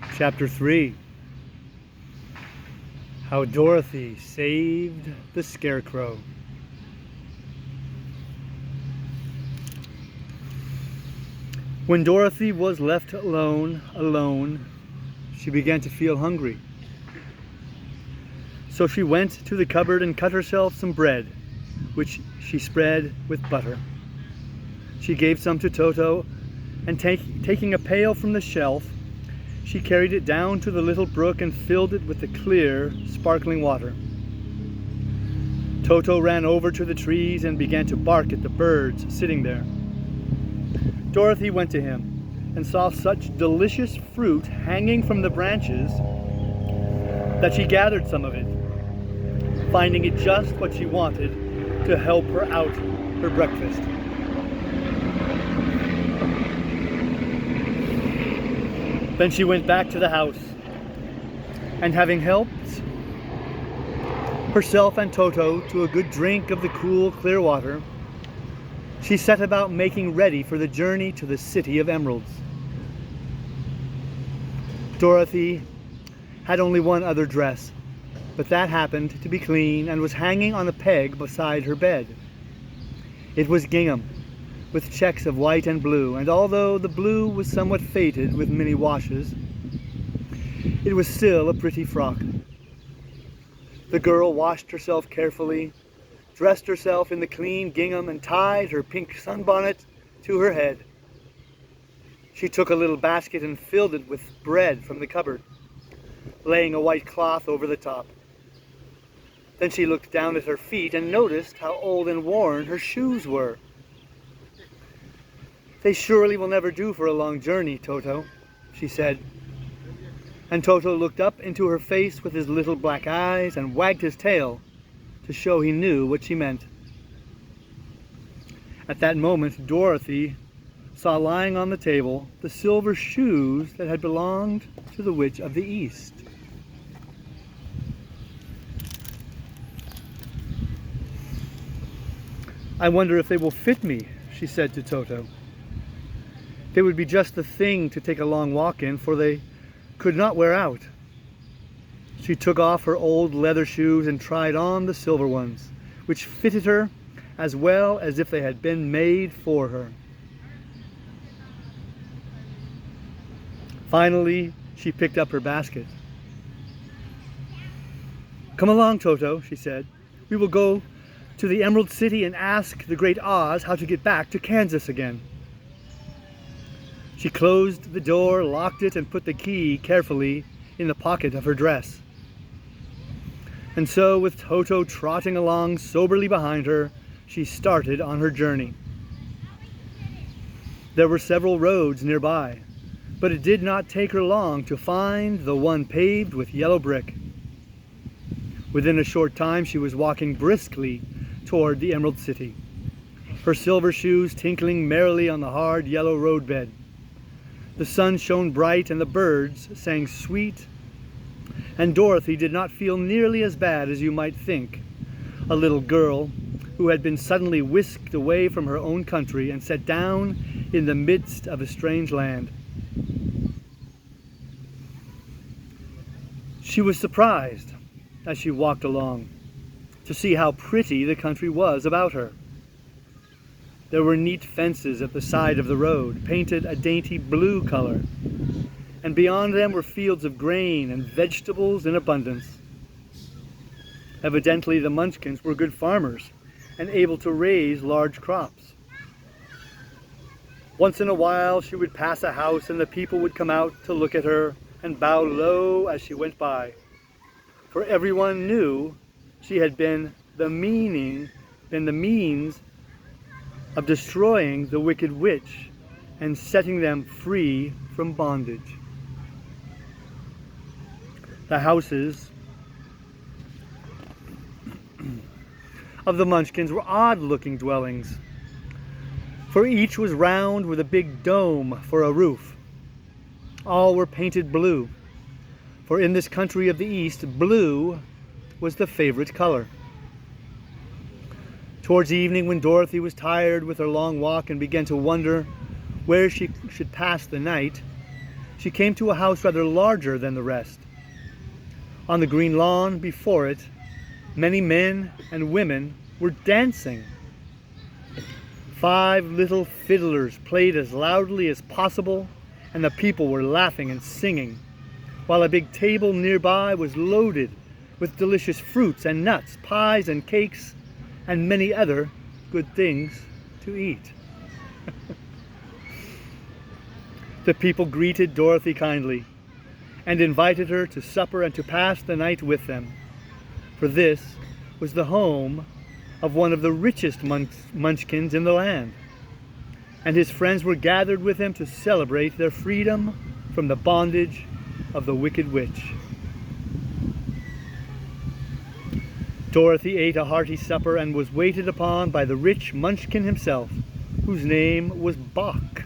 Chapter 3. How Dorothy saved the Scarecrow. When Dorothy was left alone, she began to feel hungry. So she went to the cupboard and cut herself some bread, which she spread with butter. She gave some to Toto, and taking a pail from the shelf, she carried it down to the little brook and filled it with the clear, sparkling water. Toto ran over to the trees and began to bark at the birds sitting there. Dorothy went to him and saw such delicious fruit hanging from the branches that she gathered some of it, finding it just what she wanted to help her out her breakfast. Then she went back to the house, and having helped herself and Toto to a good drink of the cool, clear water, she set about making ready for the journey to the City of Emeralds. Dorothy had only one other dress, but that happened to be clean and was hanging on a peg beside her bed. It was gingham, with checks of white and blue, and although the blue was somewhat faded with many washes, it was still a pretty frock. The girl washed herself carefully, dressed herself in the clean gingham, and tied her pink sunbonnet to her head. She took a little basket and filled it with bread from the cupboard, laying a white cloth over the top. Then she looked down at her feet and noticed how old and worn her shoes were. "They surely will never do for a long journey, Toto," she said. And Toto looked up into her face with his little black eyes and wagged his tail to show he knew what she meant. At that moment, Dorothy saw lying on the table the silver shoes that had belonged to the Witch of the East. "I wonder if they will fit me," she said to Toto. "They would be just the thing to take a long walk in, for they could not wear out." She took off her old leather shoes and tried on the silver ones, which fitted her as well as if they had been made for her. Finally, she picked up her basket. "Come along, Toto," she said. "We will go to the Emerald City and ask the Great Oz how to get back to Kansas again." She closed the door, locked it, and put the key carefully in the pocket of her dress. And so, with Toto trotting along soberly behind her, she started on her journey. There were several roads nearby, but it did not take her long to find the one paved with yellow brick. Within a short time, she was walking briskly toward the Emerald City, her silver shoes tinkling merrily on the hard yellow roadbed. The sun shone bright and the birds sang sweet, and Dorothy did not feel nearly as bad as you might think, a little girl who had been suddenly whisked away from her own country and set down in the midst of a strange land. She was surprised, as she walked along, to see how pretty the country was about her. There were neat fences at the side of the road, painted a dainty blue color, and beyond them were fields of grain and vegetables in abundance. Evidently, the Munchkins were good farmers and able to raise large crops. Once in a while, she would pass a house and the people would come out to look at her and bow low as she went by, for everyone knew she had been the means of destroying the wicked witch and setting them free from bondage. The houses of the Munchkins were odd-looking dwellings, for each was round with a big dome for a roof. All were painted blue, for in this country of the East, blue was the favorite color. Towards evening, when Dorothy was tired with her long walk and began to wonder where she should pass the night, she came to a house rather larger than the rest. On the green lawn before it, many men and women were dancing. 5 little fiddlers played as loudly as possible, and the people were laughing and singing, while a big table nearby was loaded with delicious fruits and nuts, pies and cakes, and many other good things to eat. The people greeted Dorothy kindly and invited her to supper and to pass the night with them, for this was the home of one of the richest munchkins in the land, and his friends were gathered with him to celebrate their freedom from the bondage of the wicked witch. Dorothy ate a hearty supper and was waited upon by the rich munchkin himself, whose name was Boq.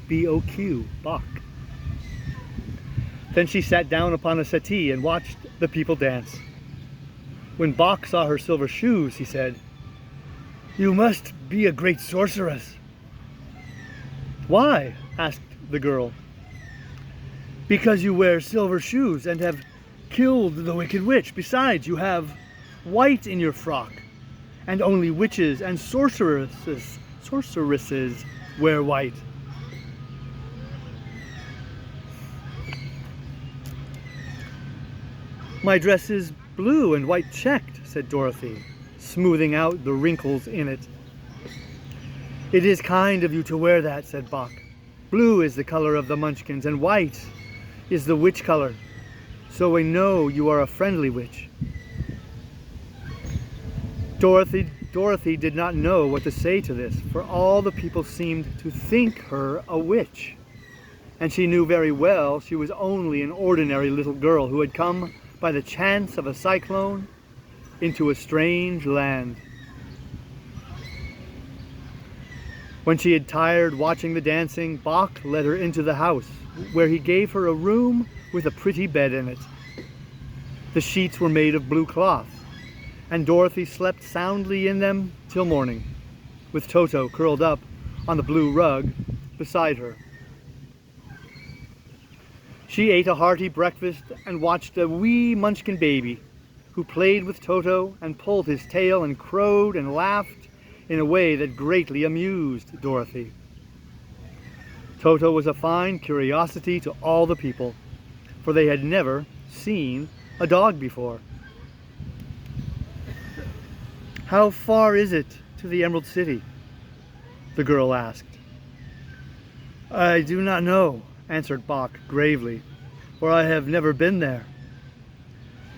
B-O-Q, Boq. Then she sat down upon a settee and watched the people dance. When Boq saw her silver shoes, he said, "You must be a great sorceress." "Why?" asked the girl. "Because you wear silver shoes and have killed the wicked witch. Besides, you have white in your frock, and only witches and sorceresses wear white." "My dress is blue and white checked," said Dorothy, smoothing out the wrinkles in it. "It is kind of you to wear that," said Boq. "Blue is the color of the munchkins, and white is the witch color, so we know you are a friendly witch." Dorothy did not know what to say to this, for all the people seemed to think her a witch, and she knew very well she was only an ordinary little girl who had come by the chance of a cyclone into a strange land. When she had tired watching the dancing, Boq led her into the house, where he gave her a room with a pretty bed in it. The sheets were made of blue cloth, and Dorothy slept soundly in them till morning, with Toto curled up on the blue rug beside her. She ate a hearty breakfast and watched a wee munchkin baby who played with Toto and pulled his tail and crowed and laughed in a way that greatly amused Dorothy. Toto was a fine curiosity to all the people, for they had never seen a dog before. "How far is it to the Emerald City?" the girl asked. "I do not know," answered Boq gravely, "for I have never been there.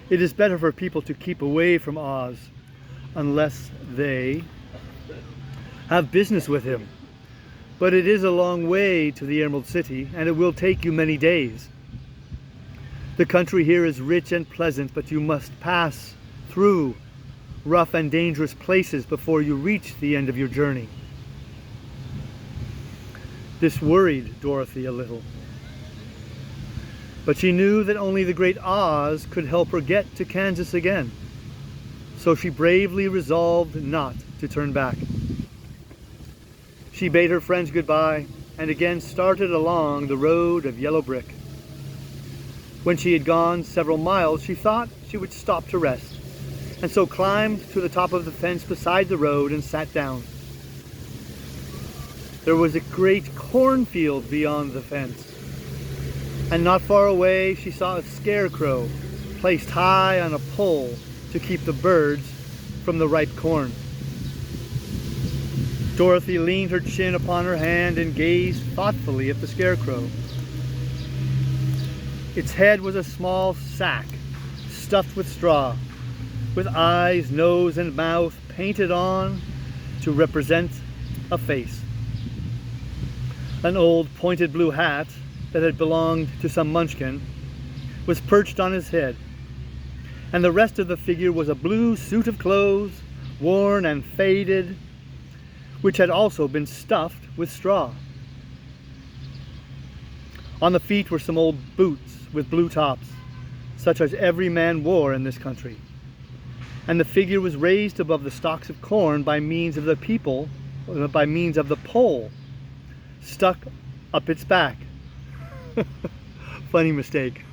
It is better for people to keep away from Oz, unless they have business with him. But it is a long way to the Emerald City, and it will take you many days. The country here is rich and pleasant, but you must pass through rough and dangerous places before you reach the end of your journey." This worried Dorothy a little, but she knew that only the great Oz could help her get to Kansas again, so she bravely resolved not to turn back. She bade her friends goodbye and again started along the road of yellow brick. When she had gone several miles, she thought she would stop to rest, and so climbed to the top of the fence beside the road and sat down. There was a great cornfield beyond the fence, and not far away she saw a scarecrow placed high on a pole to keep the birds from the ripe corn. Dorothy leaned her chin upon her hand and gazed thoughtfully at the scarecrow. Its head was a small sack stuffed with straw, with eyes, nose, and mouth painted on to represent a face. An old pointed blue hat that had belonged to some munchkin was perched on his head, and the rest of the figure was a blue suit of clothes, worn and faded, which had also been stuffed with straw. On the feet were some old boots with blue tops, such as every man wore in this country, and the figure was raised above the stalks of corn by means of the pole stuck up its back. Funny mistake.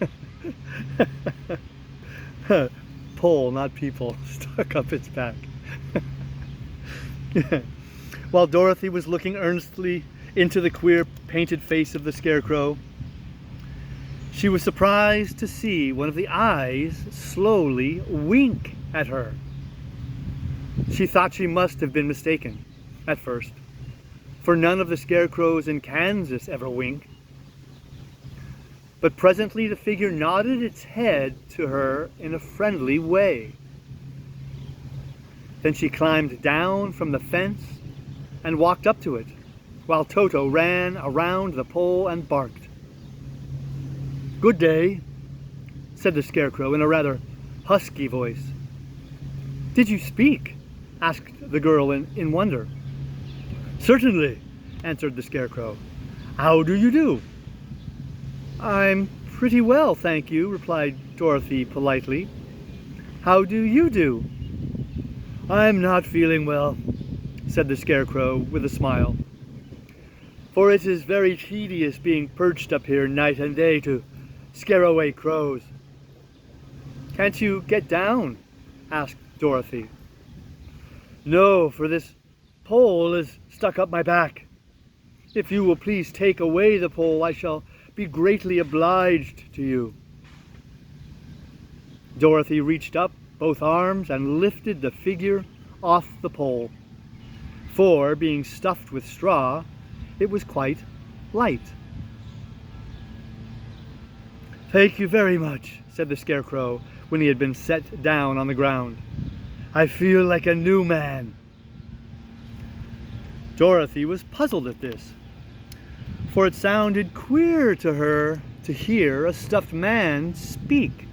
Pole, not people, stuck up its back. While Dorothy was looking earnestly into the queer painted face of the Scarecrow, she was surprised to see one of the eyes slowly wink at her. She thought she must have been mistaken at first, for none of the scarecrows in Kansas ever wink. But presently the figure nodded its head to her in a friendly way. Then she climbed down from the fence and walked up to it, while Toto ran around the pole and barked. "Good day," said the Scarecrow in a rather husky voice. "Did you speak?" asked the girl in wonder. "Certainly," answered the Scarecrow. "How do you do?" "I'm pretty well, thank you," replied Dorothy politely. "How do you do?" "I'm not feeling well," said the Scarecrow with a smile, "for it is very tedious being perched up here night and day to scare away crows." "Can't you get down?" asked Dorothy. "No, for this pole is stuck up my back. If you will please take away the pole, I shall be greatly obliged to you." Dorothy reached up both arms and lifted the figure off the pole, for, being stuffed with straw, it was quite light. "Thank you very much," said the Scarecrow when he had been set down on the ground. "I feel like a new man." Dorothy was puzzled at this, for it sounded queer to her to hear a stuffed man speak,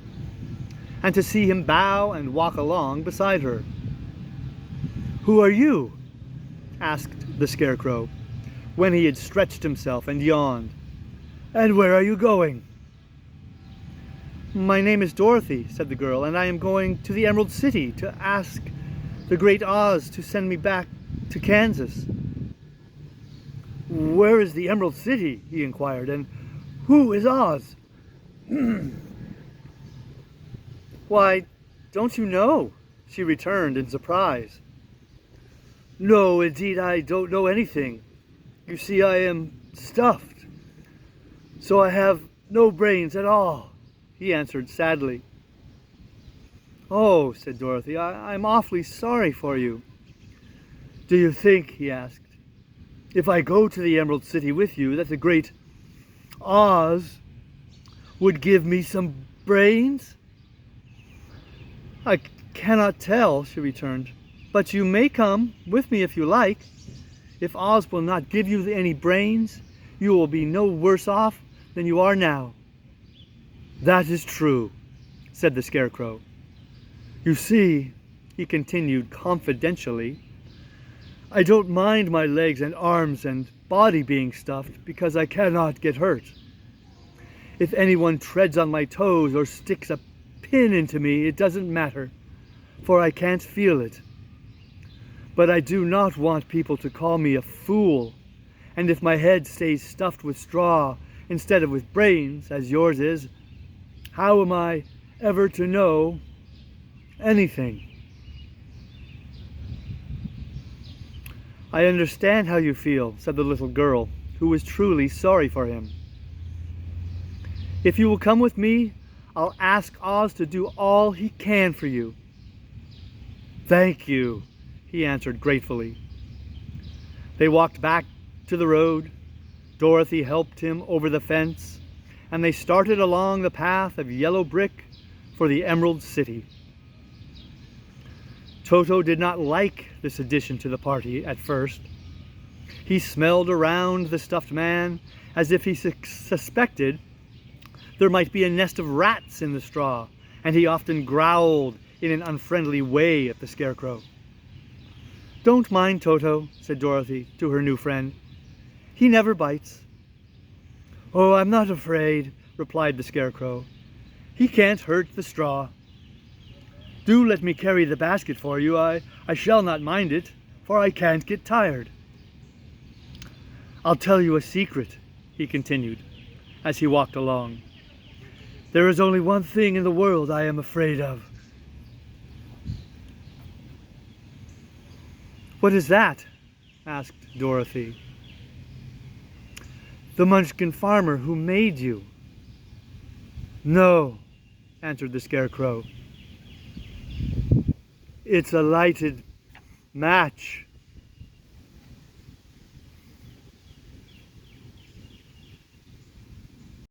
and to see him bow and walk along beside her. "Who are you?" asked the Scarecrow, when he had stretched himself and yawned. "And where are you going?" "My name is Dorothy," said the girl, "and I am going to the Emerald City to ask the Great Oz to send me back to Kansas." "Where is the Emerald City?" he inquired, "and who is Oz?" "Why, don't you know?" she returned in surprise. "No, indeed, I don't know anything. You see, I am stuffed, so I have no brains at all," he answered sadly. "Oh," said Dorothy, I'm awfully sorry for you." "Do you think," he asked, "if I go to the Emerald City with you, that the great Oz would give me some brains?" "I cannot tell," she returned, "but you may come with me if you like. If Oz will not give you any brains, you will be no worse off than you are now." "That is true," said the Scarecrow. "You see," he continued confidentially, "I don't mind my legs and arms and body being stuffed because I cannot get hurt. If anyone treads on my toes or sticks a pin into me, it doesn't matter, for I can't feel it. But I do not want people to call me a fool, and if my head stays stuffed with straw instead of with brains, as yours is, how am I ever to know anything?" "I understand how you feel," said the little girl, who was truly sorry for him. "If you will come with me, I'll ask Oz to do all he can for you." "Thank you," he answered gratefully. They walked back to the road. Dorothy helped him over the fence, and they started along the path of yellow brick for the Emerald City. Toto did not like this addition to the party at first. He smelled around the stuffed man as if he suspected there might be a nest of rats in the straw, and he often growled in an unfriendly way at the Scarecrow. "Don't mind Toto," said Dorothy to her new friend. "He never bites." "Oh, I'm not afraid," replied the Scarecrow. "He can't hurt the straw. Do let me carry the basket for you. I shall not mind it, for I can't get tired." "I'll tell you a secret," he continued. as he walked along. "There is only one thing in the world I am afraid of." "What is that?" asked Dorothy. "The Munchkin farmer who made you." "No," answered the Scarecrow. "It's a lighted match."